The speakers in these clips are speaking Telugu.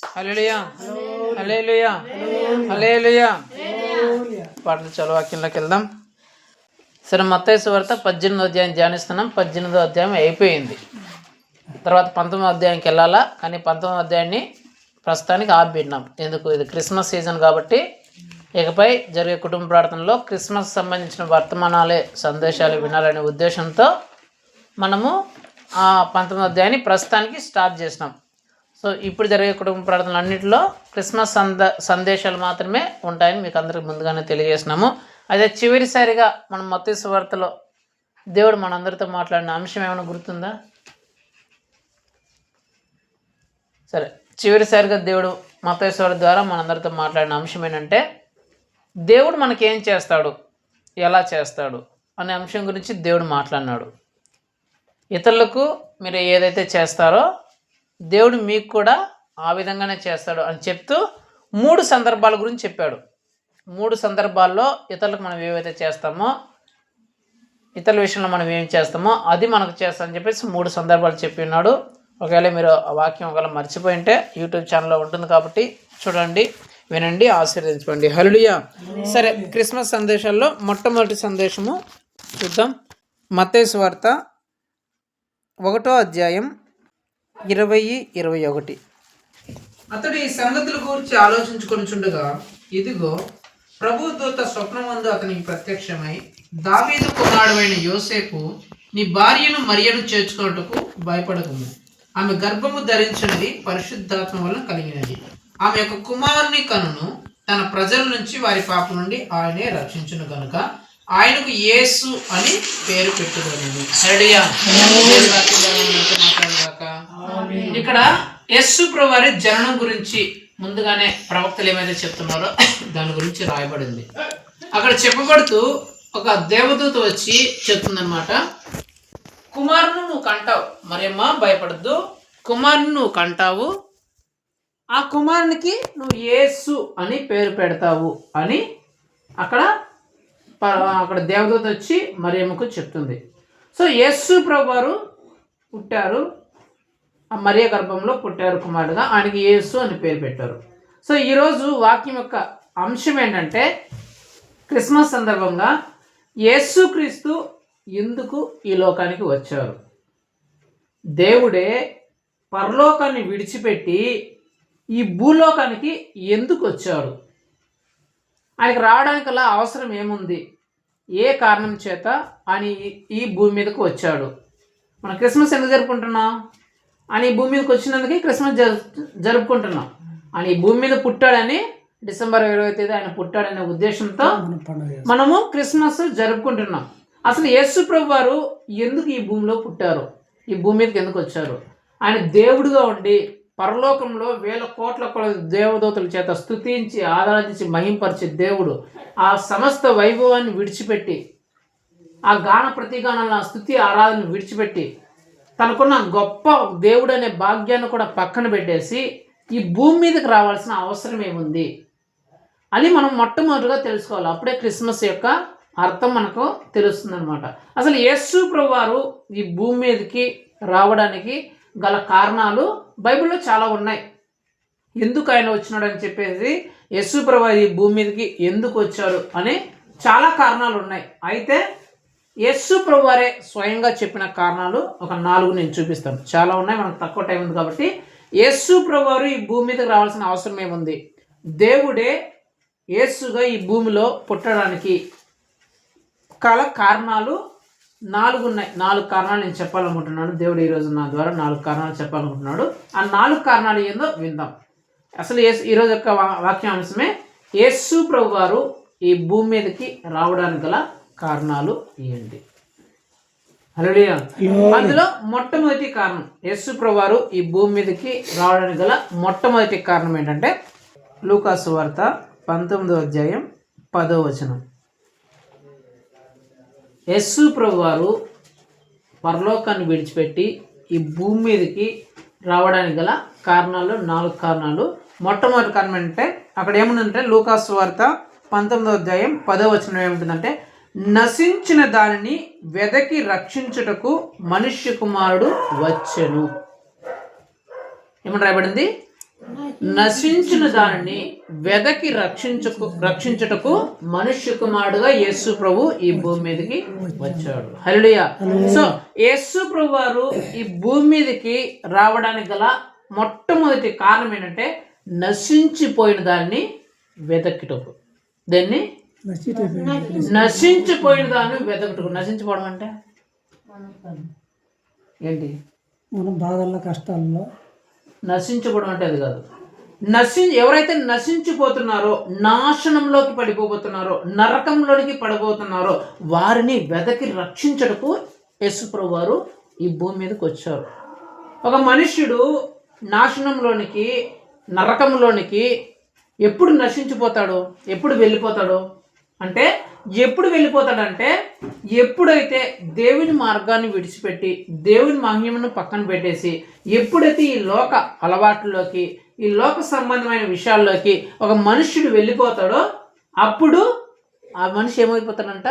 హల్లెలూయా హల్లెలూయా హల్లెలూయా. పాటలు చదువు వాక్యంలోకి వెళ్దాం. సరే, మత్తయి సువార్త 18వ అధ్యాయం ధ్యానిస్తున్నాం. 18వ అధ్యాయం అయిపోయింది. తర్వాత 19వ అధ్యాయానికి వెళ్ళాలా, కానీ 19వ అధ్యాయాన్ని ప్రస్తుతానికి ఆపినాం. ఎందుకు? ఇది క్రిస్మస్ సీజన్ కాబట్టి ఇకపై జరిగే కుటుంబ ప్రార్థనలో క్రిస్మస్ సంబంధించిన వర్తమానాలే, సందేశాలు వినాలనే ఉద్దేశంతో మనము ఆ 19వ అధ్యాయాన్ని ప్రస్తుతానికి స్టాప్ చేసినాం. సో ఇప్పుడు జరిగే కుటుంబ ప్రార్థనలు అన్నింటిలో క్రిస్మస్ సందేశాలు మాత్రమే ఉంటాయని మీకు అందరికి ముందుగానే తెలియజేసినాము. అదే చివరిసారిగా మనం మత్తయి సువార్తలో దేవుడు మనందరితో మాట్లాడిన అంశం ఏమైనా గుర్తుందా? సరే, చివరిసారిగా దేవుడు మత్తయి సువార్త ద్వారా మనందరితో మాట్లాడిన అంశం ఏంటంటే, దేవుడు మనకేం చేస్తాడు, ఎలా చేస్తాడు అనే అంశం గురించి దేవుడు మాట్లాడినాడు. ఇతరులకు మీరు ఏదైతే చేస్తారో దేవుడు మీకు కూడా ఆ విధంగానే చేస్తాడు అని చెప్తూ 3 సందర్భాల గురించి చెప్పాడు. 3 సందర్భాల్లో ఇతరులకు మనం ఏవైతే చేస్తామో, ఇతరుల విషయంలో మనం ఏం చేస్తామో అది మనకు చేస్తామని చెప్పేసి 3 సందర్భాలు చెప్పి ఉన్నాడు. ఒకవేళ మీరు ఆ వాక్యం ఒకవేళ మర్చిపోయింటే యూట్యూబ్ ఛానల్లో ఉంటుంది కాబట్టి చూడండి, వినండి, ఆశీర్వదించుకోండి. హల్లెలూయా. సరే, క్రిస్మస్ సందేశాల్లో మొట్టమొదటి సందేశము చూద్దాం. మత్తయి సువార్త 1వ అధ్యాయం 20-21. అతడు ఈ సంగతుల గురించి ఆలోచించుకొనుచుండగా, ఇదిగో ప్రభు దూత స్వప్నమందు అతనికి ప్రత్యక్షమై, దావీదు కుమారుడైన యోసేపు, నీ భార్యను మరియను చేర్చుకొనుటకు భయపడకుము. ఆమె గర్భము ధరించినది పరిశుద్ధాత్మ వలన కలిగినది. ఆమె యొక్క కుమారుని కనును, తన ప్రజల నుంచి వారి పాపం నుండి ఆయనే రక్షించును గనుక ఆయనకు యేసు అని పేరు పెట్టుకునేది. ఇక్కడ యేసు ప్రభు వారి జననం గురించి ముందుగానే ప్రవక్తలు ఏమైతే చెప్తున్నారో దాని గురించి రాయబడింది. అక్కడ చెప్పబడుతూ ఒక దేవదూత వచ్చి చెప్తుందన్నమాట, కుమారుని నువ్వు కంటావు, మరియమ్మ భయపడద్దు, కుమారుని నువ్వు కంటావు, ఆ కుమారునికి నువ్వు యేసు అని పేరు పెడతావు అని అక్కడ దేవదూత వచ్చి మరియమ్మకు చెప్తుంది. సో యేసు ప్రభు వారు పుట్టారు, ఆ మరియ గర్భంలో పుట్టారు కుమారుడుగా, ఆయనకి యేసు అని పేరు పెట్టారు. సో ఈరోజు వాక్యం యొక్క అంశం ఏంటంటే, క్రిస్మస్ సందర్భంగా యేసుక్రీస్తు ఎందుకు ఈ లోకానికి వచ్చారు? దేవుడే పరలోకాన్ని విడిచిపెట్టి ఈ భూలోకానికి ఎందుకు వచ్చారు? ఆయనకు రావడానికి అలా అవసరం ఏముంది? ఏ కారణం చేత ఆయన ఈ భూమి మీదకు వచ్చాడు? మనం క్రిస్మస్ ఎందుకు జరుపుకుంటున్నాం? ఆయన ఈ భూమి మీదకి వచ్చినందుకే క్రిస్మస్ జరుపుకుంటున్నాం. ఆయన ఈ భూమి మీద పుట్టాడని, డిసెంబర్ 20వ తేదీ ఆయన పుట్టాడనే ఉద్దేశంతో మనము క్రిస్మస్ జరుపుకుంటున్నాం. అసలు యేసు ప్రభు వారు ఎందుకు ఈ భూమిలో పుట్టారు, ఈ భూమి మీదకి ఎందుకు వచ్చారు? ఆయన దేవుడుగా ఉండి పరలోకంలో 1000 కోట్ల దేవదూతల చేత స్తుతించి ఆరాధించి మహింపరిచే దేవుడు ఆ సమస్త వైభవాన్ని విడిచిపెట్టి, ఆ గాన ప్రతిగానాలను, ఆ స్తుతి ఆరాధన విడిచిపెట్టి, తనకున్న గొప్ప దేవుడు అనే భాగ్యాన్ని కూడా పక్కన పెట్టేసి ఈ భూమి మీదకి రావాల్సిన అవసరం ఏముంది అని మనం మొట్టమొదటిగా తెలుసుకోవాలి. అప్పుడే క్రిస్మస్ యొక్క అర్థం మనకు తెలుస్తుంది అనమాట. అసలు యేసు ప్రభు వారు ఈ భూమి మీదకి రావడానికి గల కారణాలు బైబిల్లో చాలా ఉన్నాయి. ఎందుకు ఆయన వచ్చినాడు అని చెప్పేసి, యేసు ప్రభు ఈ భూమి మీదకి ఎందుకు వచ్చారు అని చాలా కారణాలు ఉన్నాయి. అయితే యేసు ప్రభు వారే స్వయంగా చెప్పిన కారణాలు ఒక 4 నేను చూపిస్తాను. చాలా ఉన్నాయి, మనకు తక్కువ టైం ఉంది కాబట్టి. యేసు ప్రభు వారు ఈ భూమి మీదకి రావాల్సిన అవసరం ఏముంది? దేవుడే యేసుగా ఈ భూమిలో పుట్టడానికి గల కారణాలు 4 ఉన్నాయి. 4 కారణాలు నేను చెప్పాలనుకుంటున్నాను. దేవుడు ఈరోజు నా ద్వారా 4 కారణాలు చెప్పాలనుకుంటున్నాడు. ఆ 4 కారణాలు ఏందో విందాం. అసలు ఈరోజు యొక్క వాక్యాంశమే యేసు ప్రభు వారు ఈ భూమి మీదకి రావడానికి గల కారణాలు ఏంటి? హల్లెలూయా. అందులో మొట్టమొదటి కారణం, యేసు ప్రభు వారు ఈ భూమి మీదకి రావడానికి గల మొట్టమొదటి కారణం ఏంటంటే, లూకా సువార్త 19వ అధ్యాయం 10వ వచనం. యేసు ప్రభు వారు పరలోకాన్ని విడిచిపెట్టి ఈ భూమి మీదకి రావడానికి గల కారణాలు 4 కారణాలు. మొట్టమొదటి కారణం ఏంటంటే, అక్కడ ఏముందంటే లూకా సువార్త 19వ అధ్యాయం 10వ వచనం ఏముంటుందంటే, నశించిన దానిని వెదకి రక్షించుటకు మనుష్య కుమారుడు వచ్చెను. ఏమని రాయబడింది? నశించిన దానిని వెదకి రక్షించుటకు మనుష్య కుమారుడుగా యేసు ప్రభు ఈ భూమి మీదకి వచ్చాడు. హల్లెలూయా. సో యేసు ప్రభు వారు ఈ భూమి మీదకి రావడానికి గల మొట్టమొదటి కారణం ఏంటంటే నశించిపోయిన దాన్ని వెదకిటకు. దాన్ని నశించిపోయిన దాన్ని వెదకటకు. నశించిపోవడం అంటే ఏంటి? మనం బాధల్లో కష్టాల్లో నశించిపోవడం అంటే అది కాదు. ఎవరైతే నశించిపోతున్నారో, నాశనంలోకి పడిపోతున్నారో, నరకంలోనికి పడిపోతున్నారో వారిని వెదకి రక్షించటకు యేసుప్రభు వారు ఈ భూమి మీదకి వచ్చారు. ఒక మనుష్యుడు నాశనంలోనికి, నరకంలోనికి ఎప్పుడు నశించిపోతాడు, ఎప్పుడు వెళ్ళిపోతాడు అంటే, ఎప్పుడు వెళ్ళిపోతాడంటే ఎప్పుడైతే దేవుని మార్గాన్ని విడిచిపెట్టి దేవుని మహిమను పక్కన పెట్టేసి, ఎప్పుడైతే ఈ లోక అలవాట్లలోకి, ఈ లోక సంబంధమైన విషయాల్లోకి ఒక మనుష్యుడు వెళ్ళిపోతాడో అప్పుడు ఆ మనిషి ఏమైపోతాడంట?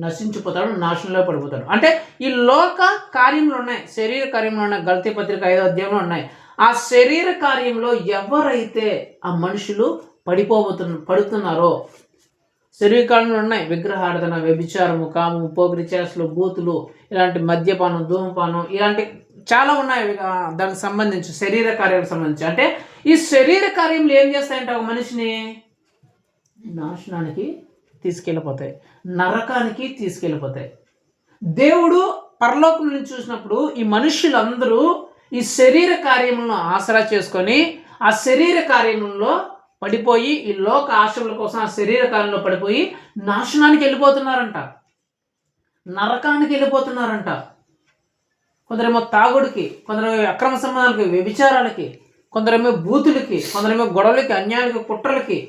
నశించిపోతాడు, నాశనంలో పడిపోతాడు. అంటే ఈ లోక కార్యములు ఉన్నాయి, శరీర కార్యములు ఉన్నాయి. గలతీ పత్రిక 5వ అధ్యాయంలో ఉన్నాయి. ఆ శరీర కార్యంలో ఎవరైతే ఆ మనుషులు పడుతున్నారో, శరీరకాలంలో ఉన్నాయి విగ్రహారాధన, వ్యభిచారము, కామము, పోకిరి చేష్టలు, బూతులు, ఇలాంటి మద్యపానం, ధూమపానం, ఇలాంటి చాలా ఉన్నాయి దానికి సంబంధించి, శరీర కార్యాలకు సంబంధించి. అంటే ఈ శరీర కార్యములు ఏం చేస్తాయంటే ఒక మనిషిని నాశనానికి తీసుకెళ్ళిపోతాయి, నరకానికి తీసుకెళ్ళిపోతాయి. దేవుడు పరలోకం నుంచి చూసినప్పుడు ఈ మనుషులందరూ ఈ శరీర కార్యములను ఆసరా చేసుకొని ఆ శరీర కార్యములలో పడిపోయి, ఈ లోక ఆశల కోసం ఆ శరీర కార్యంలో పడిపోయి నాశనానికి వెళ్ళిపోతున్నారంట, నరకానికి వెళ్ళిపోతున్నారంట. కొందరేమో తాగుడికి, కొందరేమో అక్రమ సంబంధాలకి, వ్యభిచారాలకి, కొందరేమో బూతులకి, కొందరేమో గొడవలకి, అన్యాయాలకి, కుట్రలకి,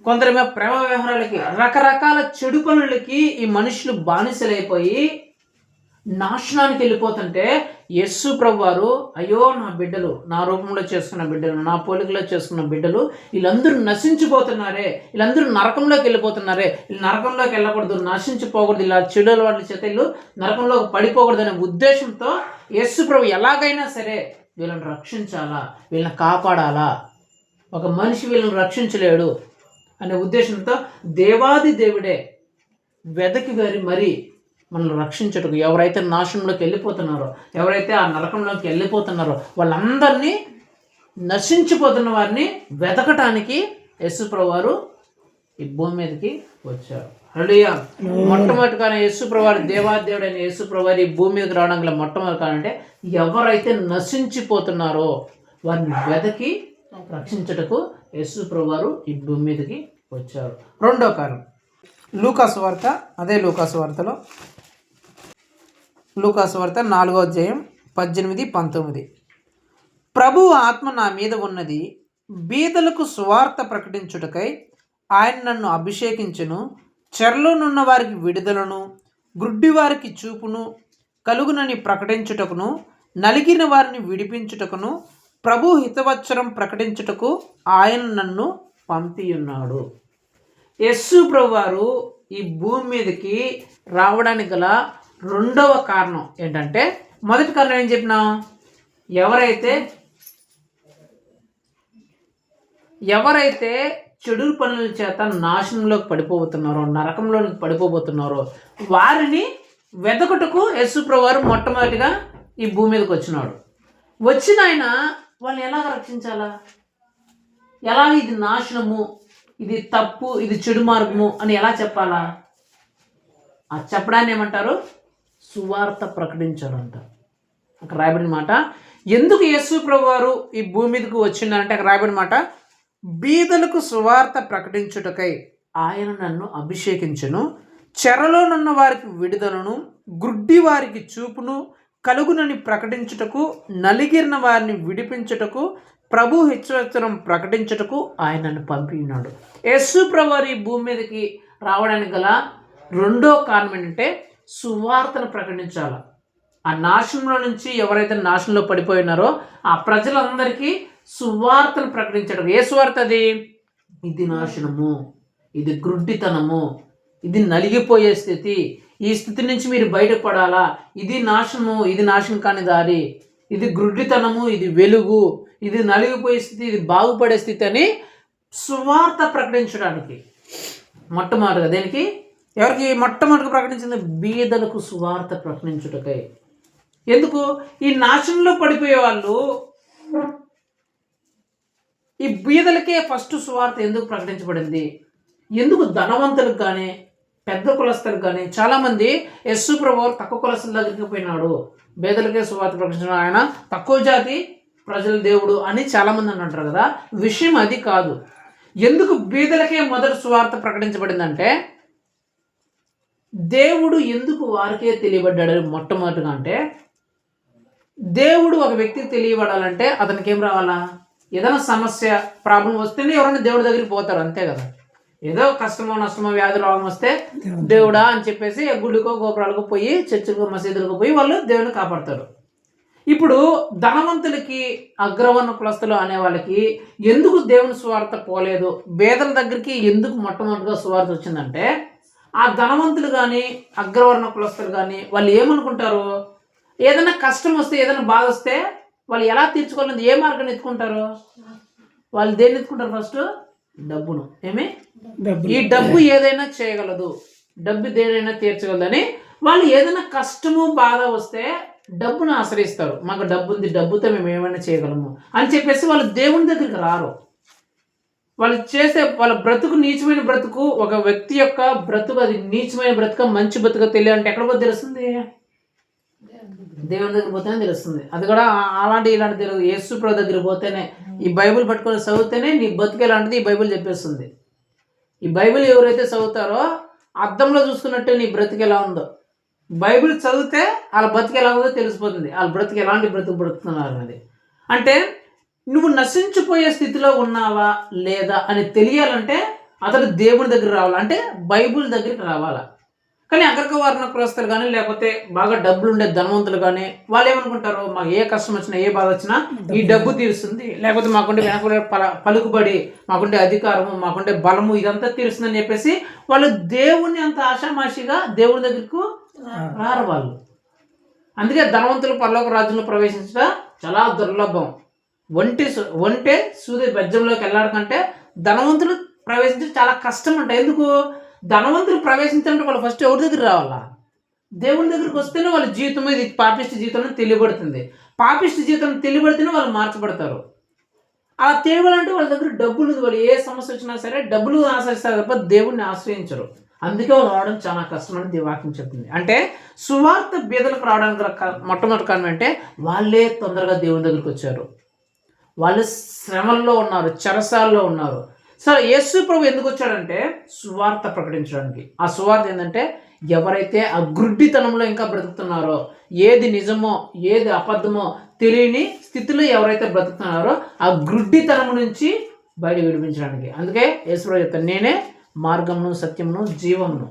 కొందరేమో ప్రేమ వ్యవహారాలకి, రకరకాల చెడు పనులకి ఈ మనుషులు బానిసలైపోయి నాశనానికి వెళ్ళిపోతుంటే యేసు ప్రభు వారు, అయ్యో నా బిడ్డలు, నా రూపంలో చేసుకున్న బిడ్డలు, నా పోలికలో చేసుకున్న బిడ్డలు, వీళ్ళందరూ నశించిపోతున్నారే, వీళ్ళందరూ నరకంలోకి వెళ్ళిపోతున్నారే, వీళ్ళు నరకంలోకి వెళ్ళకూడదు, నశించిపోకూడదు, ఇలా చెడు అలవాట్ల చేత వీళ్ళు నరకంలోకి పడిపోకూడదు అనే ఉద్దేశంతో యేసు ప్రభు ఎలాగైనా సరే వీళ్ళని రక్షించాలా, వీళ్ళని కాపాడాలా, ఒక మనిషి వీళ్ళని రక్షించలేడు అనే ఉద్దేశంతో దేవాది దేవుడే వెదకి మరి మనల్ని రక్షించటకు, ఎవరైతే నాశనంలోకి వెళ్ళిపోతున్నారో, ఎవరైతే ఆ నరకంలోకి వెళ్ళిపోతున్నారో వాళ్ళందరినీ, నశించిపోతున్న వారిని వెతకటానికి యేసుప్రభు వారు ఈ భూమి మీదకి వచ్చారు. హల్లెలూయా. మొట్టమొదటిగా యేసుప్రభు వారు, దేవాదేవుడైన యేసుప్రభు వారు ఈ భూమి మీదకి రావడం గల మొట్టమొదటి కారణం ఎవరైతే నశించిపోతున్నారో వారిని వెతకి రక్షించటకు యేసుప్రభు వారు ఈ భూమి మీదకి వచ్చారు. రెండో కారణం లూకాసు వార్త, అదే లూకాసు వార్తలో, లూకాసు వార్త 4వ అధ్యాయం 18, 19. ప్రభువు ఆత్మ నా మీద ఉన్నది, బీదలకు సువార్త ప్రకటించుటకై ఆయన నన్ను అభిషేకించును, చెరలోనున్న వారికి విడుదలను, గుడ్డి వారికి చూపును కలుగునని ప్రకటించుటకును, నలిగిన వారిని విడిపించుటకును, ప్రభు హితవత్సరం ప్రకటించుటకు ఆయన నన్ను పంపియున్నాడు. యేసు ప్రభు వారు ఈ భూమి మీదకి రావడానికి గల రెండవ కారణం ఏంటంటే, మొదటి కారణం ఏం చెప్పినా, ఎవరైతే చెడు పనుల చేత నాశనంలోకి పడిపోతున్నారో, నరకంలోకి పడిపోబోతున్నారో వారిని వెతకుటకు యేసు ప్రభు వారు మొట్టమొదటిగా ఈ భూమి మీదకి వచ్చినాడు. వచ్చిన ఆయన వాళ్ళని ఎలాగ రక్షించాలా, ఎలా ఇది నాశనము, ఇది తప్పు, ఇది చెడు మార్గము అని ఎలా చెప్పాలా? ఆ చెప్పడాన్ని ఏమంటారు? సువార్త ప్రకటించారు అంట. అక్కడ రాయబడిన మాట, ఎందుకు యేసు ప్రభు వారు ఈ భూమి మీదకు వచ్చిందంటే అక్కడ రాయబడిన మాట, బీదలకు సువార్త ప్రకటించుటకై ఆయన నన్ను అభిషేకించును, చెరలోనున్న వారికి విడుదలను, గుడ్డి వారికి చూపును కలుగునని ప్రకటించుటకు, నలిగిరిన వారిని విడిపించుటకు, ప్రభు హితవత్సరం ప్రకటించుటకు ఆయన నన్ను పంపినాడు. యేసు ప్రభు వారు ఈ భూమి మీదకి రావడానికి గల రెండో కారణం ఏంటంటే సువార్తను ప్రకటించాలి. ఆ నాశనంలో నుంచి ఎవరైతే నాశనంలో పడిపోయినారో ఆ ప్రజలందరికీ సువార్తను ప్రకటించడం. ఏ సువార్త అది? ఇది నాశనము, ఇది గ్రుడ్డితనము, ఇది నలిగిపోయే స్థితి, ఈ స్థితి నుంచి మీరు బయటపడాలా, ఇది నాశనము, ఇది నాశనం కాని దారి, ఇది గుడ్డితనము, ఇది వెలుగు, ఇది నలిగిపోయే స్థితి, ఇది బాగుపడే స్థితి అని సువార్త ప్రకటించడానికి మొట్టమొదటిగా దేనికి, ఎవరికి మొట్టమొదటిగా ప్రకటించింది? బీదలకు సువార్త ప్రకటించుటకై. ఎందుకు? ఈ నాశనంలో పడిపోయే వాళ్ళు, ఈ బీదలకే ఫస్ట్ సువార్త ఎందుకు ప్రకటించబడింది? ఎందుకు ధనవంతులకు కానీ పెద్ద కులస్తులకు కానీ చాలామంది యేసు ప్రభువు తక్కువ కులస్తుల దగ్గరికి పోయినాడు, బీదలకే సువార్త ప్రకటించడం, ఆయన తక్కువ జాతి ప్రజల దేవుడు అని చాలామంది అని అంటారు కదా. విషయం అది కాదు. ఎందుకు బీదలకే మొదటి సువార్త ప్రకటించబడిందంటే, దేవుడు ఎందుకు వారికే తెలియబడ్డాడు మొట్టమొదటిగా అంటే, దేవుడు ఒక వ్యక్తికి తెలియబడాలంటే అతనికి ఏం రావాలా? ఏదైనా సమస్య ప్రాబ్లం వస్తేనే ఎవరైనా దేవుడి దగ్గరికి పోతారు, అంతే కదా. ఏదో కష్టమో నష్టమో వ్యాధి రోగం వస్తే దేవుడా అని చెప్పేసి గుడికో గోపురాలకు పోయి చర్చిలకు మసీదులకు పోయి వాళ్ళు దేవుడిని కాపాడతారు. ఇప్పుడు ధనవంతులకి అగ్రవర్ణ కులస్తులు అనే వాళ్ళకి ఎందుకు దేవుని సువార్త పోలేదు, బేదల దగ్గరికి ఎందుకు మొట్టమొదటిగా సువార్త వచ్చిందంటే, ఆ ధనవంతులు కానీ అగ్రవర్ణ కులస్తులు కానీ వాళ్ళు ఏమనుకుంటారు? ఏదైనా కష్టం వస్తే, ఏదైనా బాధ వస్తే వాళ్ళు ఎలా తీర్చుకోవాలని ఏ మార్గాన్ని ఎత్తుకుంటారు? వాళ్ళు దేన్ని ఎత్తుకుంటారు? ఫస్ట్ డబ్బును. ఏమి? ఈ డబ్బు ఏదైనా చేయగలదు, డబ్బు దేనైనా తీర్చగలదని వాళ్ళు ఏదైనా కష్టము బాధ వస్తే డబ్బును ఆశ్రయిస్తారు. మాకు డబ్బు ఉంది, డబ్బుతో మేము ఏమైనా చేయగలము అని చెప్పేసి వాళ్ళు దేవుని దగ్గరికి రారు. వాళ్ళు చేసే వాళ్ళ బ్రతుకు నీచమైన బ్రతుకు, ఒక వ్యక్తి యొక్క బ్రతుకు అది నీచమైన బ్రతుక మంచి బ్రతుక తెలియాలంటే ఎక్కడ పోతే తెలుస్తుంది? దేవుని దగ్గర పోతేనే తెలుస్తుంది. అది కూడా ఇలాంటి తెలియదు. యేసు ప్రభు దగ్గర పోతేనే, ఈ బైబిల్ పట్టుకొని చదివితేనే నీ బతుకు ఎలాంటిది ఈ బైబిల్ చెప్పేస్తుంది. ఈ బైబిల్ ఎవరైతే చదువుతారో అద్దంలో చూసుకున్నట్టే నీ బ్రతుకు ఎలా ఉందో, బైబిల్ చదివితే వాళ్ళ బ్రతుకు ఎలా ఉందో తెలిసిపోతుంది, వాళ్ళ బ్రతుకు ఎలాంటి బ్రతుకు బ్రతుకుతున్నారు అనేది. అంటే నువ్వు నశించిపోయే స్థితిలో ఉన్నావా లేదా అని తెలియాలంటే అతడు దేవుని దగ్గర రావాలి, అంటే బైబిల్ దగ్గరికి రావాలా. కానీ అగ్రవర్ణ కులస్తులు కానీ లేకపోతే బాగా డబ్బులు ఉండే ధనవంతులు కానీ వాళ్ళు ఏమనుకుంటారు? మాకు ఏ కష్టం వచ్చినా ఏ బాధ వచ్చినా ఈ డబ్బు తీరుస్తుంది, లేకపోతే మాకుండే వెనక పలుకుబడి, మాకుండే అధికారము, మాకుండే బలము ఇదంతా తీరుస్తుందని చెప్పేసి వాళ్ళు దేవుణ్ణి అంత ఆషామాషిగా దేవుని దగ్గరకు రారు వాళ్ళు. అందుకే ధనవంతులు పరలోక రాజ్యంలో ప్రవేశించడం చాలా దుర్లభం. ఒంటే సూర్య బెజ్జంలోకి వెళ్ళాడకంటే ధనవంతులు ప్రవేశించడం చాలా కష్టం అంట. ఎందుకు? ధనవంతులు ప్రవేశించాలంటే వాళ్ళు ఫస్ట్ ఎవరి దగ్గర రావాలా? దేవుని దగ్గరికి వస్తేనే వాళ్ళ జీవితం ఇది పాపిష్టి జీవితం తెలియబడుతుంది. పాపిష్టి జీవితం తెలియబడితేనే వాళ్ళు మార్చబడతారు. అలా తెలియాలంటే వాళ్ళ దగ్గర డబ్బులు, వాళ్ళు ఏ సమస్య వచ్చినా సరే డబ్బులు ఆశ్రయిస్తారు తప్ప దేవుణ్ణి ఆశ్రయించరు. అందుకే వాళ్ళు రావడం చాలా కష్టం అని వాక్యం చెప్తుంది. అంటే సువార్త బీదలకు రావడానికి మొట్టమొదటి కారణం అంటే వాళ్ళే తొందరగా దేవుని దగ్గరికి వచ్చారు, వాళ్ళు శ్రమల్లో ఉన్నారు, చెరసాల్లో ఉన్నారు. సరే, యేసు ప్రభు ఎందుకు వచ్చాడంటే సువార్త ప్రకటించడానికి. ఆ సువార్త ఏంటంటే ఎవరైతే ఆ గుడ్డితనంలో ఇంకా బ్రతుకుతున్నారో, ఏది నిజమో ఏది అబద్ధమో తెలియని స్థితిలో ఎవరైతే బ్రతుకుతున్నారో ఆ గుడ్డితనం నుంచి బయట విడిపించడానికి. అందుకే యేసు ప్రభు చెప్తాను, నేనే మార్గమును సత్యమును జీవమును.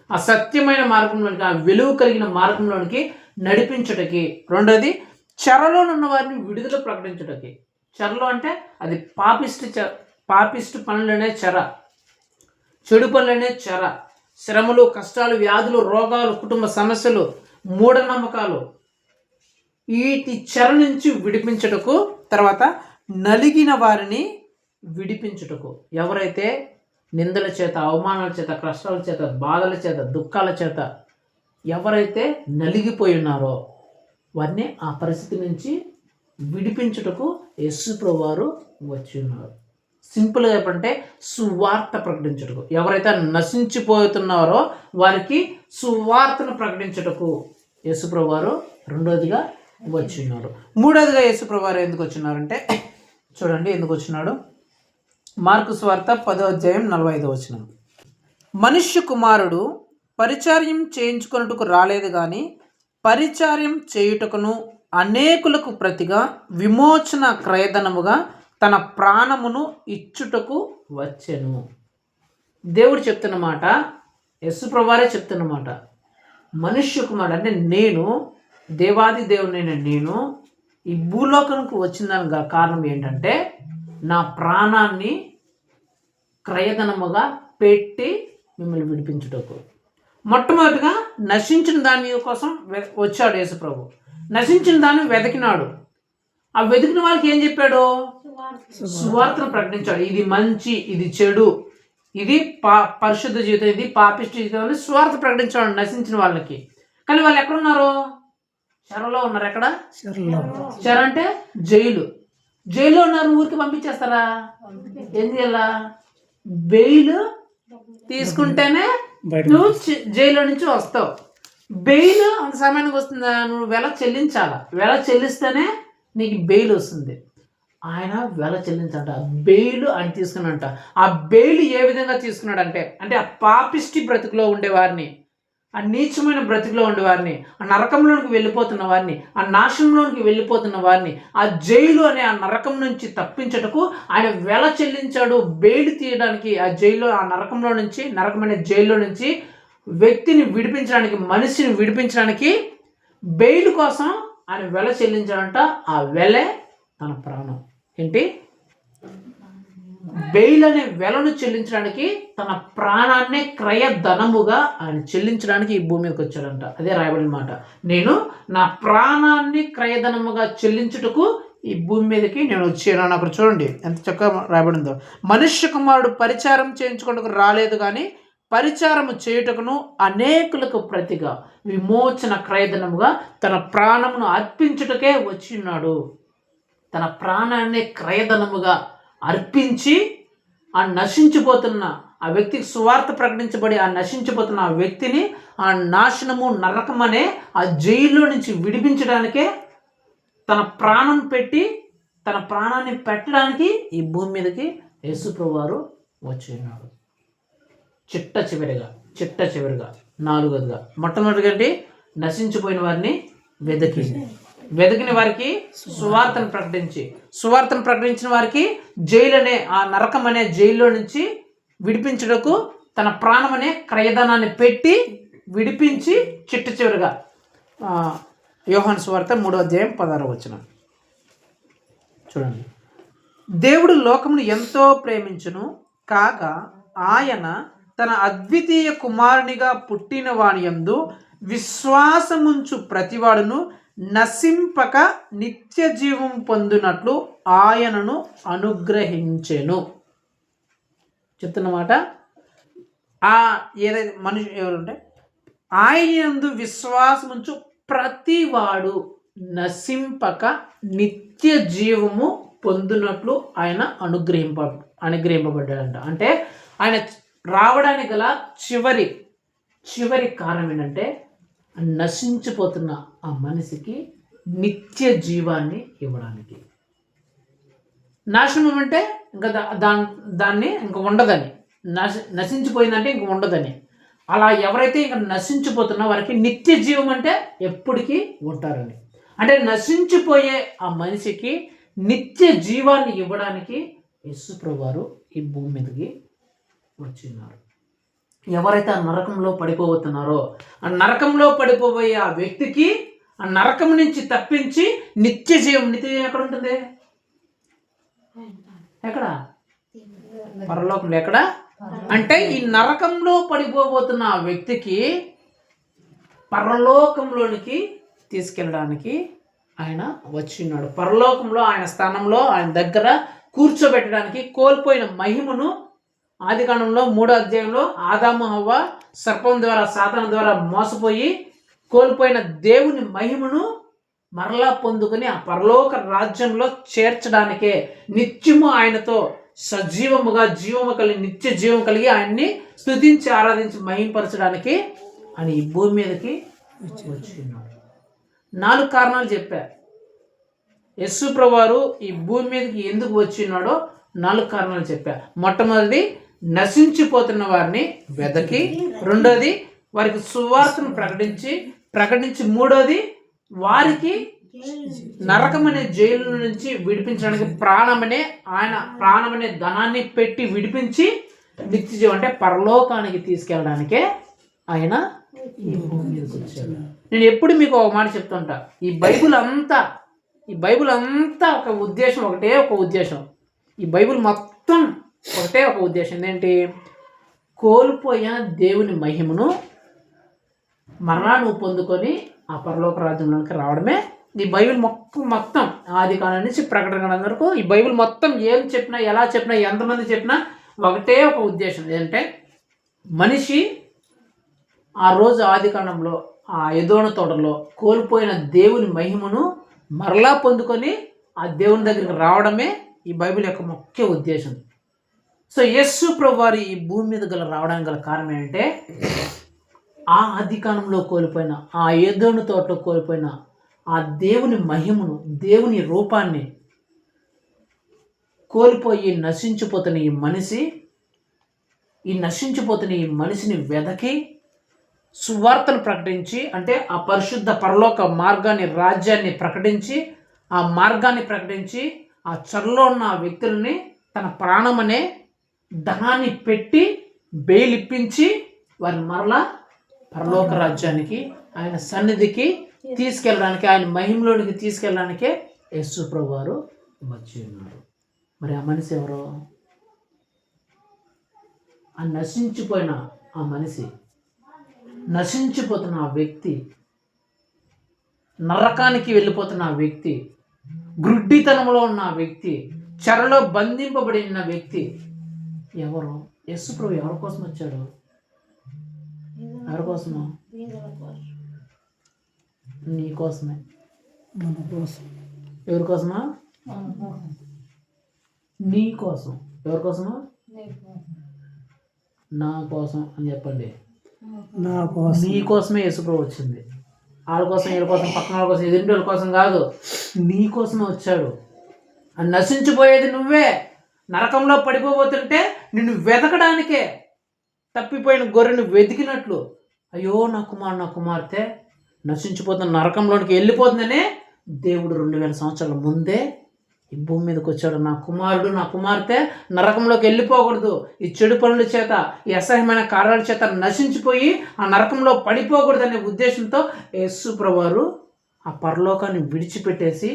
ఆ సత్యమైన మార్గంలోనికి, ఆ వెలుగు కలిగిన మార్గంలోనికి నడిపించుటకి. రెండోది చెరలో ఉన్న వారిని విడుదల ప్రకటించుటకి. చెరలో అంటే అది పాపిష్టి పనులనే చెర, చెడు పనులనే చెర, శ్రమలు, కష్టాలు, వ్యాధులు, రోగాలు, కుటుంబ సమస్యలు, మూఢనమ్మకాలు, వీటి చెర నుంచి విడిపించుటకు. తర్వాత నలిగిన వారిని విడిపించుటకు. ఎవరైతే నిందల చేత, అవమానాల చేత, కష్టాల చేత, బాధల చేత, దుఃఖాల చేత ఎవరైతే నలిగిపోయి ఉన్నారో వారిని ఆ పరిస్థితి నుంచి విడిపించుటకు యేసు ప్రభువు వారు వచ్చి ఉన్నారు. సింపుల్గా చెప్పంటే సువార్త ప్రకటించుటకు. ఎవరైతే నశించిపోతున్నారో వారికి సువార్తను ప్రకటించుటకు యేసు ప్రభువు వారు రెండోదిగా వచ్చి ఉన్నారు. మూడోదిగా యేసు ప్రభువు వారు ఎందుకు వచ్చినారంటే, చూడండి ఎందుకు వచ్చినాడు. మార్కు సువార్త 10:45. మనుష్య కుమారుడు పరిచర్యం చేయించుకొనుటకు రాలేదు కానీ పరిచర్యం చేయుటకును అనేకులకు ప్రతిగా విమోచన క్రయధనముగా తన ప్రాణమును ఇచ్చుటకు వచ్చెను. దేవుడు చెప్తున్నమాట, యేసు ప్రభువారే చెప్తున్నమాట. మనుష్య కుమారుడు అంటే నేను, దేవాది దేవుడైన నేను ఈ భూలోకానికి వచ్చిన కారణం ఏంటంటే నా ప్రాణాన్ని క్రయధనముగా పెట్టి మిమ్మల్ని విడిపించుటకు. మొట్టమొదటిగా నశించిన దాని కోసం వచ్చాడు యేసు ప్రభు. నశించిన దాన్ని వెతికినాడు. ఆ వెతికిన వాళ్ళకి ఏం చెప్పాడు? సువార్తను ప్రకటించాడు. ఇది మంచి, ఇది చెడు, ఇది పరిశుద్ధ జీవితం, ఇది పాపిష్టి జీవితం అని సువార్త ప్రకటించాడు నశించిన వాళ్ళకి. కానీ వాళ్ళు ఎక్కడున్నారు? చెరలో ఉన్నారు. ఎక్కడ? చెర అంటే జైల్లో ఉన్నారు. ఊరికి పంపించేస్తారా? ఏం చేయాలా? బెయిల్ తీసుకుంటేనే నువ్వు జైల్లో నుంచి వస్తావు. బెయిల్ అంత సమయానికి వస్తుందా? నువ్వు వెల చెల్లించాలా. వెల చెల్లిస్తేనే నీకు బెయిల్ వస్తుంది. ఆయన వెల చెల్లించంట. బెయిల్ ఆయన తీసుకున్నాడంట. ఆ బెయిల్ ఏ విధంగా తీసుకున్నాడంటే, ఆ పాపిష్టి బ్రతుకులో ఉండేవారిని, ఆ నీచమైన బ్రతుకులో ఉండేవారిని, ఆ నరకంలోనికి వెళ్ళిపోతున్న వారిని, ఆ నాశనంలోనికి వెళ్ళిపోతున్న వారిని ఆ జైలు అనే ఆ నరకం నుంచి తప్పించటకు ఆయన వెల చెల్లించాడు. బెయిల్ తీయడానికి ఆ జైల్లో, ఆ నరకంలో నుంచి, నరకమైన జైల్లో నుంచి వ్యక్తిని విడిపించడానికి, మనిషిని విడిపించడానికి బెయిల్ కోసం ఆయన వెల చెల్లించాడంట. ఆ వెలే తన ప్రాణం. ఏంటి? బెయిల్ అనే వెలను చెల్లించడానికి తన ప్రాణాన్నే క్రయధనముగా ఆయన చెల్లించడానికి ఈ భూమి మీదకి వచ్చాడంట. అదే రాయబడిన మాట. నేను నా ప్రాణాన్ని క్రయధనముగా చెల్లించుటకు ఈ భూమి మీదకి నేను వచ్చాను. అక్కడ చూడండి ఎంత చక్కగా రాయబడిందో. మనుష్య కుమారుడు పరిచారం చేయించుకుంటూ రాలేదు, కానీ పరిచారము చేయుటకును అనేకులకు ప్రతిగా విమోచన క్రయధనముగా తన ప్రాణమును అర్పించుటకే వచ్చినాడు. తన ప్రాణాన్ని క్రయధనముగా అర్పించి ఆ నశించిపోతున్న ఆ వ్యక్తికి సువార్త ప్రకటించబడి ఆ నశించిపోతున్న ఆ వ్యక్తిని ఆ నాశనము, నరకం అనే ఆ జైల్లో నుంచి విడిపించడానికే తన ప్రాణం పెట్టి, తన ప్రాణాన్ని పెట్టడానికి ఈ భూమి మీదకి యేసుప్రభువు వారు వచ్చినాడు. చిట్ట చివరిగా నాలుగోదిగా, మొట్టమొదటిగా నశించిపోయిన వారిని వెతికిన వారికి సువార్తను ప్రకటించిన వారికి జైలు అనే ఆ నరకం అనే జైల్లో నుంచి విడిపించుటకు తన ప్రాణం అనే క్రయధనాన్ని పెట్టి విడిపించి చిట్ట చివరిగా యోహాను సువార్త 3:16 చూడండి. దేవుడు లోకమును ఎంతో ప్రేమించును కాక ఆయన తన అద్వితీయ కుమారునిగా పుట్టిన వాని యందు విశ్వాసముంచు ప్రతివాడును నశింపక నిత్య జీవం పొందునట్లు ఆయనను అనుగ్రహించెను. చెప్తున్నమాట. ఏదైతే మనిషి ఎవరుంటే ఆయన యందు విశ్వాసముంచు ప్రతివాడు నశింపక నిత్య జీవము పొందునట్లు ఆయన అనుగ్రహింపబడ్డాడంట. అంటే ఆయన రావడానికి గల చివరి కారణం ఏంటంటే నశించిపోతున్న ఆ మనిషికి నిత్య జీవాన్ని ఇవ్వడానికి. నాశనం అంటే ఇంకా దాన్ని ఇంకా ఉండదని, నశించిపోయిందంటే ఇంక ఉండదని. అలా ఎవరైతే ఇంకా నశించిపోతున్నా వారికి నిత్య జీవం అంటే ఎప్పటికీ ఉంటారని. అంటే నశించిపోయే ఆ మనిషికి నిత్య జీవాన్ని ఇవ్వడానికి యేసుప్రభువు వారు ఈ భూమి మీదకి వచ్చినారు. ఎవరైతే ఆ నరకంలో పడిపోతున్నారో ఆ నరకంలో పడిపోబోయే ఆ వ్యక్తికి ఆ నరకం నుంచి తప్పించి నిత్య జీవం ఎక్కడ ఉంటుంది? ఎక్కడ? పరలోకంలో. ఎక్కడ అంటే ఈ నరకంలో పడిపోబోతున్న ఆ వ్యక్తికి పరలోకంలోనికి తీసుకెళ్ళడానికి ఆయన వచ్చినాడు. పరలోకంలో ఆయన స్థానంలో ఆయన దగ్గర కూర్చోబెట్టడానికి కోల్పోయిన మహిమను ఆదికాండంలో 3వ అధ్యాయంలో ఆదాము హవ్వ సర్పం ద్వారా, సాతాను ద్వారా మోసపోయి కోల్పోయిన దేవుని మహిమను మరలా పొందుకొని ఆ పరలోక రాజ్యంలో చేర్చడానికే నిత్యము ఆయనతో సజీవముగా నిత్య జీవం కలిగి ఆయన్ని స్తుతించి ఆరాధించి మహింపరచడానికి ఆయన ఈ భూమి మీదకి వచ్చినాడు. 4 కారణాలు చెప్పారు. యేసుప్రభువు వారు ఈ భూమి మీదకి ఎందుకు వచ్చినాడో 4 కారణాలు చెప్పారు. మొట్టమొదటిది నశించిపోతున్న వారిని వెదకి, రెండోది వారికి సువార్తను ప్రకటించి మూడోది వారికి నరకమనే జైలు నుంచి విడిపించడానికి ప్రాణమనే ధనాన్ని పెట్టి విడిపించి నిత్య జీవం అంటే పరలోకానికి తీసుకెళ్ళడానికే ఆయన ఈ భూమి మీదకి వచ్చాడు. నేను ఎప్పుడు మీకు ఒక మాట చెప్తుంటా, ఈ బైబిల్ అంతా ఒక ఉద్దేశం, ఒకటే ఒక ఉద్దేశం. ఈ బైబిల్ మొత్తం ఒకటే ఒక ఉద్దేశం. ఏంటి? కోల్పోయిన దేవుని మహిమను మరలా నువ్వు పొందుకొని ఆ పరలోక రాజ్యంలోకి రావడమే ఈ బైబిల్ మొత్తం ఆది కాలం నుంచి ప్రకటన కాలం వరకు ఈ బైబిల్ మొత్తం ఏం చెప్పినా, ఎలా చెప్పినా, ఎంతమంది చెప్పినా ఒకటే ఒక ఉద్దేశం ఏంటంటే, మనిషి ఆ రోజు ఆది కాలంలో ఆ ఎదోన తోటలో కోల్పోయిన దేవుని మహిమను మరలా పొందుకొని ఆ దేవుని దగ్గరికి రావడమే ఈ బైబిల్ యొక్క ముఖ్య ఉద్దేశం. సో యేసు ప్రభువారు ఈ భూమి మీద రావడానికి గల కారణం ఏంటంటే, ఆ ఆది కాలంలో కోల్పోయిన, ఆ ఎదోను తోటలో కోల్పోయిన ఆ దేవుని మహిమను, దేవుని రూపాన్ని కోల్పోయి నశించిపోతున్న ఈ మనిషిని వెదకి సువార్తను ప్రకటించి, అంటే ఆ పరిశుద్ధ పరలోక మార్గాన్ని, రాజ్యాన్ని ప్రకటించి, ఆ మార్గాన్ని ప్రకటించి, ఆ చెరలో ఉన్న ఆ వ్యక్తులని తన ప్రాణం అనే ధనాన్ని పెట్టి బెయిలిప్పించి వారిని మరలా పరలోక రాజ్యానికి, ఆయన సన్నిధికి తీసుకెళ్ళడానికి, ఆయన మహిమలోనికి తీసుకెళ్ళడానికే యేసు ప్రభు వారు వచ్చి ఉన్నారు. మరి ఆ మనిషి ఎవరో? ఆ నశించిపోయిన ఆ మనిషి, నశించిపోతున్న ఆ వ్యక్తి, నరకానికి వెళ్ళిపోతున్న ఆ వ్యక్తి, గ్రుడ్డితనంలో ఉన్న ఆ వ్యక్తి, చెరలో బంధింపబడిన వ్యక్తి ఎవరు? యేసు ప్రభు ఎవరి కోసం వచ్చాడు? ఎవరి కోసమా? నీ కోసమే. మన కోసం. ఎవరి కోసమా? నీ కోసం. ఎవరి కోసమా? నా కోసం అని చెప్పండి. నా కోసం. నీ కోసమే యేసుప్రభు వచ్చింది. వాళ్ళ కోసం, వీళ్ళ కోసం, పక్కన వాళ్ళ కోసం, ఎదుటి వాళ్ళ కోసం కాదు, నీ కోసమే వచ్చాడు. అని నశించిపోయేది నువ్వే. నరకంలో పడిపోబోతుంటే నిన్ను వెతకడానికే, తప్పిపోయిన గొర్రెను వెతికినట్లు, అయ్యో నా కుమార్తె నశించిపోతున్న నరకంలోనికి వెళ్ళిపోతుందనే దేవుడు 2000 సంవత్సరాల ముందే ఈ భూమి మీదకి వచ్చాడు. నా కుమారుడు, నా కుమార్తె నరకంలోకి వెళ్ళిపోకూడదు, ఈ చెడు పనుల చేత, ఈ అసహ్యమైన కార్యాల చేత నశించిపోయి ఆ నరకంలో పడిపోకూడదు అనే ఉద్దేశంతో యేసు ప్రభువారు ఆ పరలోకాన్ని విడిచిపెట్టేసి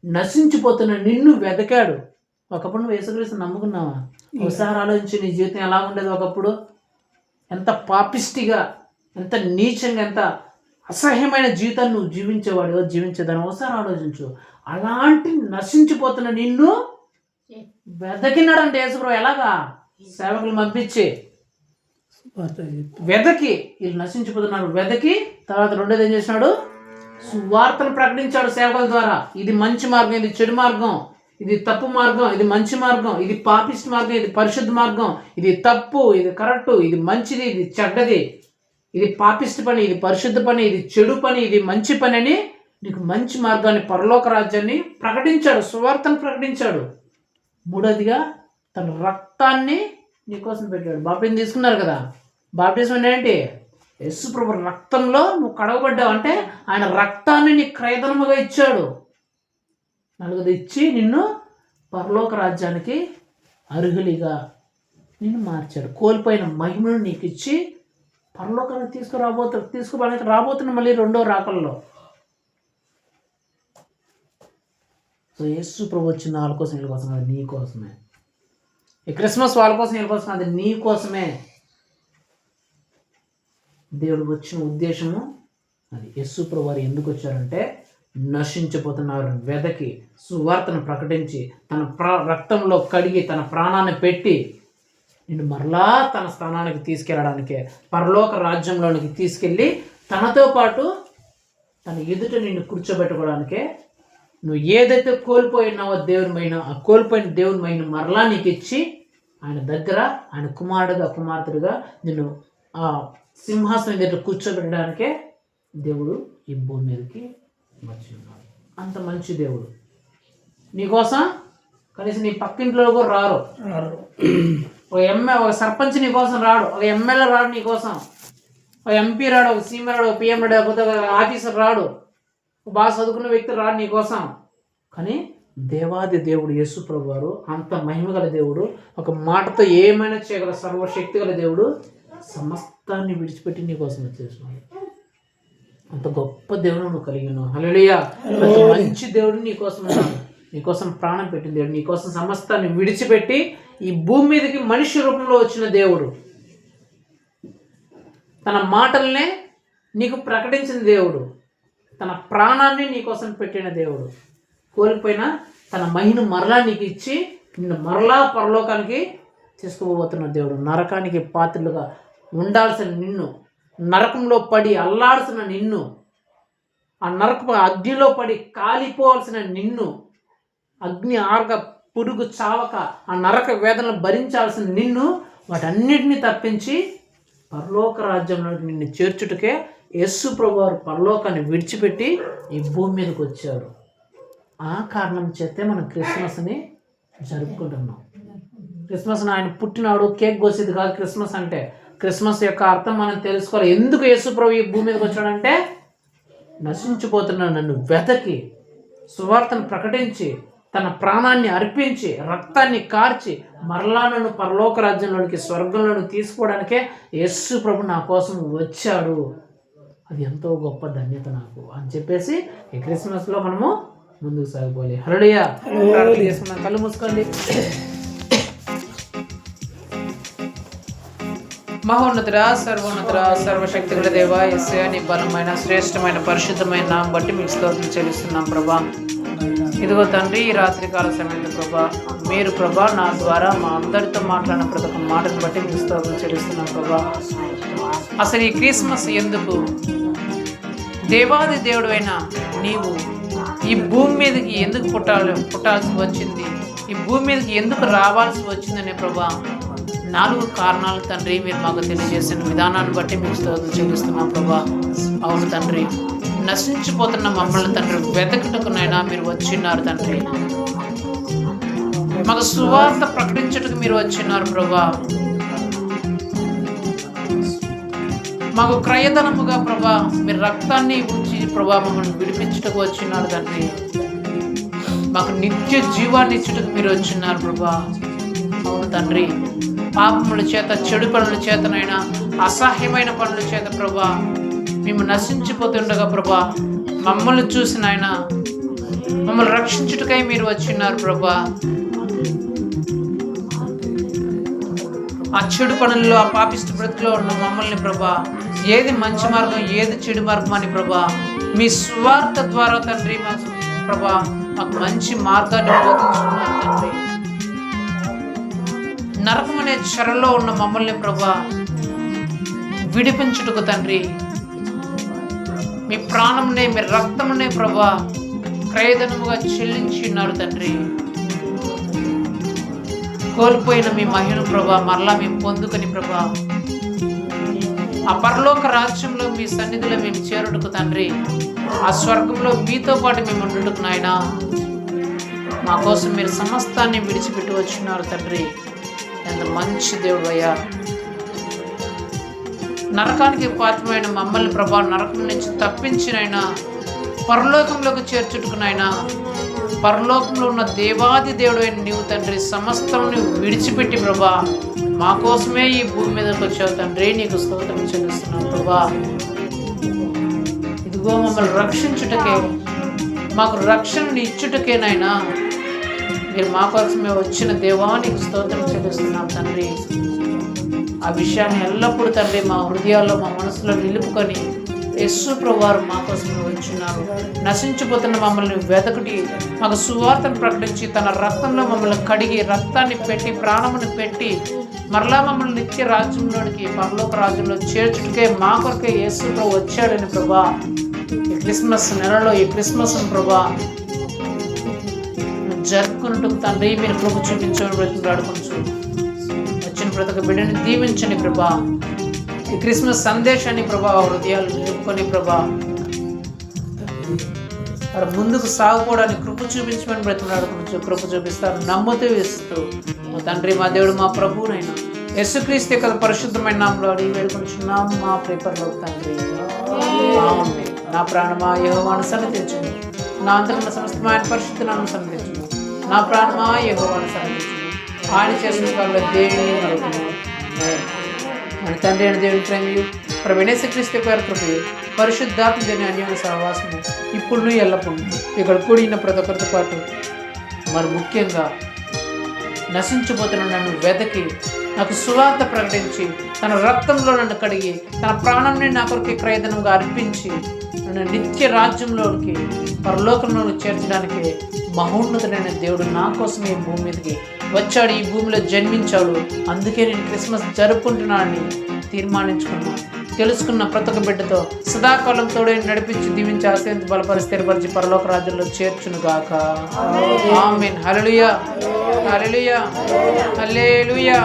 నశించిపోతున్న నిన్ను వెతకాడు. ఒకప్పుడు నువ్వు యేసుక్రీస్తు నమ్ముకున్నావా? ఒకసారి ఆలోచించి, నీ జీవితం ఎలా ఉండేది ఒకప్పుడు? ఎంత పాపిష్టిగా, ఎంత నీచంగా, ఎంత అసహ్యమైన జీవితాన్ని నువ్వు జీవించేదాన్ని ఒకసారి ఆలోచించు. అలాంటి నశించిపోతున్న నిన్ను వెదకినాడంటే యేసుప్రభు. ఎలాగా? సేవకులు పంపించి వెదకి, వీళ్ళు నశించిపోతున్నారు, వెదకి తర్వాత రెండోది ఏం చేసినాడు? సువార్తను ప్రకటించాడు సేవకుల ద్వారా. ఇది మంచి మార్గం, ఇది చెడు మార్గం, ఇది తప్పు మార్గం, ఇది మంచి మార్గం, ఇది పాపిస్ట్ మార్గం, ఇది పరిశుద్ధ మార్గం, ఇది తప్పు, ఇది కరెక్టు, ఇది మంచిది, ఇది చెడ్డది, ఇది పాపిస్ట్ పని, ఇది పరిశుద్ధ పని, ఇది చెడు పని, ఇది మంచి పని అని నీకు మంచి మార్గాన్ని, పరలోక రాజ్యాన్ని ప్రకటించాడు, సువార్తను ప్రకటించాడు. మూడోదిగా తన రక్తాన్ని నీకోసం పెట్టాడు. బాప్టిజం తీసుకున్నారు కదా, బాప్టిజం అంటే ఏంటి? యేసు ప్రభు రక్తంలో నువ్వు కడగబడ్డావు అంటే ఆయన రక్తాన్ని నీ క్రయధనముగా ఇచ్చాడు. నలుగురు ఇచ్చి నిన్ను పరలోక రాజ్యానికి అర్హులిగా నిన్ను మార్చాడు. కోల్పోయిన మహిమను నీకు ఇచ్చి పరలోకానికి తీసుకురాబోతున్నాడు రాబోతున్న మళ్ళీ రెండో రాకల్లో. సో యేసు ప్రభు వచ్చిన వాళ్ళ కోసం, వీళ్ళ కోసం, అది నీ కోసమే. ఈ క్రిస్మస్ వాళ్ళ కోసం, వీళ్ళ కోసం, అది నీ కోసమే. దేవుడు వచ్చిన ఉద్దేశము అది. యేసు ప్రభు వారు ఎందుకు వచ్చారంటే, నశించిపోతున్నారు వెదకి, సువార్తను ప్రకటించి, తన రక్తంలో కడిగి, తన ప్రాణాన్ని పెట్టి నిన్ను మరలా తన స్థానానికి తీసుకెళ్ళడానికే, పరలోక రాజ్యంలోనికి తీసుకెళ్ళి తనతో పాటు తన ఎదుట నిన్ను కూర్చోబెట్టుకోవడానికే. నువ్వు ఏదైతే కోల్పోయినావో దేవుని మహిమ, ఆ కోల్పోయిన దేవుని మహిమ మరలా నీకు ఇచ్చి ఆయన దగ్గర, ఆయన కుమారుడుగా, కుమార్తెడుగా నిన్ను ఆ సింహాసనం దగ్గర కూర్చోబెట్టడానికే దేవుడు ఈ భూమి మీదకి వచ్చి ఉన్నాడు. అంత మంచి దేవుడు. నీకోసం కనీసం నీ పక్కింట్లో కూడా రారు. ఒక సర్పంచ్ నీ కోసం రాడు, ఒక ఎమ్మెల్యే రాడు నీ కోసం, ఒక ఎంపీ రాడు, ఒక సీఎం రాడు, ఒక పిఎం రాడు, ఒక ఆఫీసర్ రాడు, బాగా చదువుకున్న వ్యక్తి రాడు నీ కోసం. కానీ దేవాది దేవుడు యేసు ప్రభు వారు, అంత మహిమ గల దేవుడు, ఒక మాటతో ఏమైనా చేయగల సర్వశక్తి గల దేవుడు, సమస్తాన్ని విడిచిపెట్టి నీ కోసం వచ్చేసినాడు. అంత గొప్ప దేవుడు నువ్వు కలిగి ఉన్నావు. హల్లెలూయా. మంచి దేవుడు నీ కోసం ఉన్నాడు, నీకోసం ప్రాణం పెట్టిన దేవుడు, నీకోసం సమస్తాన్ని విడిచిపెట్టి ఈ భూమి మీదకి మనిషి రూపంలో వచ్చిన దేవుడు, తన మాటల్నే నీకు ప్రకటించిన దేవుడు, తన ప్రాణాన్ని నీకోసం పెట్టిన దేవుడు. కోల్పోయిన తన మహిను మరలా నీకు ఇచ్చి నిన్ను మరలా పరలోకానికి తీసుకుపోతున్న దేవుడు. నరకానికి పాత్రలుగా ఉండాల్సిన నిన్ను, నరకంలో పడి అల్లాడుతున్న నిన్ను, ఆ నరక అగ్నిలో పడి కాలిపోవాల్సిన నిన్ను, అగ్ని ఆరక పురుగు చావక ఆ నరక వేదనలు భరించాల్సిన నిన్ను, వాటన్నిటిని తప్పించి పరలోక రాజ్యంలోకి నిన్ను చేర్చుటకే యేసు ప్రభువారు పరలోకాన్ని విడిచిపెట్టి ఈ భూమి మీదకి వచ్చారు. ఆ కారణం చేతే మనం క్రిస్మస్ని జరుపుకుంటున్నాం. క్రిస్మస్ని ఆయన పుట్టినాడు, కేక్ కోసేది కాదు క్రిస్మస్ అంటే. క్రిస్మస్ యొక్క అర్థం మనం తెలుసుకోవాలి. ఎందుకు యేసు ప్రభు ఈ భూమి మీదకి వచ్చాడంటే, నశించిపోతున్న నన్ను వెతకి సువార్తను ప్రకటించి తన ప్రాణాన్ని అర్పించి రక్తాన్ని కార్చి మరలా నన్ను పరలోక రాజ్యంలోనికి, స్వర్గంలోనికి తీసుకోవడానికే యేసు ప్రభు నా కోసం వచ్చాడు. అది ఎంతో గొప్ప ధన్యత నాకు అని చెప్పేసి ఈ క్రిస్మస్లో మనము ముందుకు సాగిపోవాలి. హల్లెలూయా. ప్రార్థన చేసుకున్నాం. కళ్ళు మూసుకోండి. మహోన్నతుడా, సర్వోన్నతుడా, సర్వశక్తి గల దేవా, యేసయ్యా, నీ బలమైన శ్రేష్టమైన పరిశుద్ధమైన నామం బట్టి మీకు స్తోత్రం చెల్లిస్తున్నాం ప్రభా. ఇదిగో తండ్రి, ఈ రాత్రికాల సమయంలో ప్రభా మీరు ప్రభా నా ద్వారా మా అందరితో మాట్లాడిన ప్రతి ఒక్క మాటను బట్టి మీకు స్తోత్రం చెల్లిస్తున్నాం ప్రభా. అసలు ఈ క్రిస్మస్ ఎందుకు? దేవాది దేవుడైన నీవు ఈ భూమి మీదకి ఎందుకు పుట్టాల్సి వచ్చింది, ఈ భూమి మీదకి ఎందుకు రావాల్సి వచ్చిందనే ప్రభా 4 కారణాలు తండ్రి మీరు మాకు తెలియజేసిన విధానాన్ని బట్టి మీకు స్తోత్రం చెల్లిస్తున్నాం ప్రభా. అవును తండ్రి, నశించిపోతున్న మమ్మల్ని తండ్రి వెతకటకునైనా మీరు వచ్చిన్నారు తండ్రి. మాకు సువార్త ప్రకటించటకు మీరు వచ్చిన్నారు ప్రభా. మాకు క్రయధనముగా ప్రభా మీరు రక్తాన్ని ఉంచి ప్రభా మమ్మల్ని విడిపించటకు వచ్చిన్నారు తండ్రి. మాకు నిత్య జీవాన్ని ఇచ్చుటకు మీరు వచ్చిన్నారు ప్రభా. అవును తండ్రి, పాపముల చేత, చెడు పనుల చేతనైనా, అసహ్యమైన పనుల చేత ప్రభా మేము నశించిపోతుండగా ప్రభా మమ్మల్ని చూసిన ఆయన మమ్మల్ని రక్షించుటకై మీరు వచ్చిన్నారు ప్రభా. ఆ చెడు పనుల్లో, ఆ పాపిష్టి బ్రతుకులో ఉన్న మమ్మల్ని ప్రభా ఏది మంచి మార్గం, ఏది చెడు మార్గం అని ప్రభా మీ స్వార్థ ద్వారా తండ్రి ప్రభా మాకు మంచి మార్గాన్ని బోధించుకున్నారు తండ్రి. నరకం అనే చెరలో ఉన్న మమ్మల్ని ప్రభా విడిపించుటకు తండ్రి మీ ప్రాణంనే, మీ రక్తమునే ప్రభా క్రయధనముగా చెల్లించి ఉన్నారు తండ్రి. కోల్పోయిన మీ మహిమను ప్రభా మరలా మేము పొందుకొని ప్రభా ఆ పరలోక రాజ్యంలో మీ సన్నిధిలో మేము చేరుటకు తండ్రి, ఆ స్వర్గంలో మీతో పాటు మేము ఉండుటకు నాయన మా కోసం మీరు సమస్తాన్ని విడిచిపెట్టి వచ్చినారు తండ్రి. ఎంత మంచి దేవుడు అయ్యా. నరకానికి పాత్రమైన మమ్మల్ని ప్రభా నరకం నుంచి తప్పించినైనా పరలోకంలోకి చేర్చుటకునైనా పరలోకంలో ఉన్న దేవాది దేవుడు అయిన నీవు తండ్రి సమస్తం విడిచిపెట్టి ప్రభా మా కోసమే ఈ భూమి మీదకి వచ్చావు తండ్రి. నీకు స్తోత్రం చెల్లిస్తున్నాను ప్రభా. ఇదిగో మమ్మల్ని రక్షించుటకే, మాకు రక్షణని ఇచ్చుటకేనైనా మీరు మా కోసమే వచ్చిన దేవా నీకు స్తోత్రం చెల్లిస్తున్నాం తండ్రి. ఆ విషయాన్ని ఎల్లప్పుడూ తండ్రి మా హృదయాల్లో, మా మనసులో నిలుపుకొని యేసు ప్రభువారు మా కోసమే వచ్చున్నారు. నశించిపోతున్న మమ్మల్ని వెతకటి మాకు సువార్తను ప్రకటించి తన రక్తంలో మమ్మల్ని కడిగి రక్తాన్ని పెట్టి ప్రాణమును పెట్టి మరలా మమ్మల్ని నిత్య రాజ్యంలోనికి, పరలోక రాజ్యంలో చేర్చుటకే మా కొరకే యేసు ప్రభు వచ్చాడని ప్రభా ఈ క్రిస్మస్ నెలలో, ఈ క్రిస్మస్ ప్రభా జరుపుకున్నట్టు తండ్రి మీరు కృప చూపించమని బ్రతిమలాడుకొంచు. వచ్చిన ప్రతి ఒక్క బిడ్డని దీవించండి ప్రభా. ఈ క్రిస్మస్ సందేశాన్ని ప్రభా హృదయాలు నిలుపుకొని ప్రభా వారు ముందుకు సాగుకోవడానికి కృప చూపించమని బ్రతిమలాడుకొంచు. కృప చూపిస్తారు నమ్ముతూ ఇస్తూ మా తండ్రి, మా దేవుడు, మా ప్రభువునైనా యేసుక్రీస్తు యొక్క పరిశుద్ధమైన నామములో అడిగి వేడుకొంచున్నాం మా ప్రియపరలోక తండ్రి. ఆమేన్. నా ప్రాణమా యెహోవాను సన్నిధించుము, నా అంతరంగ సమస్తమైన పరిశుద్ధ నామమును సన్నిధించుము. నా ప్రాణమా యెహోవాను సన్నిధించుము, ఆయన చేసిన కార్యాలు దేవుని మరొకము. మన తండ్రి అయిన దేవుని ప్రేమయు, ప్రభువైన యేసుక్రీస్తు యొక్క కృపయు, పరిశుద్ధాత్మ దేవుని అన్యోన్య సహవాసము ఇప్పుడు ఎల్లప్పుడు ఇక్కడ కూడిన ప్రతి ఒక్కరితో పాటు మరి ముఖ్యంగా నశించిపోతున్న నన్ను వెదకి నాకు సువార్త ప్రకటించి తన రక్తంలో నన్ను కడిగి తన ప్రాణంని నా కొరకు క్రయధనంగా అర్పించి నన్ను నిత్య రాజ్యంలోనికి పరలోకంలోకి చేర్చడానికి మహోన్నతుడైన దేవుడు నా కోసమే ఈ భూమి మీదకి వచ్చాడు, ఈ భూమిలో జన్మించాడు. అందుకే నేను క్రిస్మస్ జరుపుకుంటున్నానని తీర్మానించుకున్నాను. తెలుసుకున్న ప్రతి ఒక్క బిడ్డతో సదాకాలం తోడే నడిపించి దీవించి ఆశ్రయించి బలపరిచి స్థిరపరిచి పరలోక రాజ్యంలో చేర్చును గాక. ఆమేన్. హల్లెలూయా, హల్లెలూయా, హల్లెలూయా.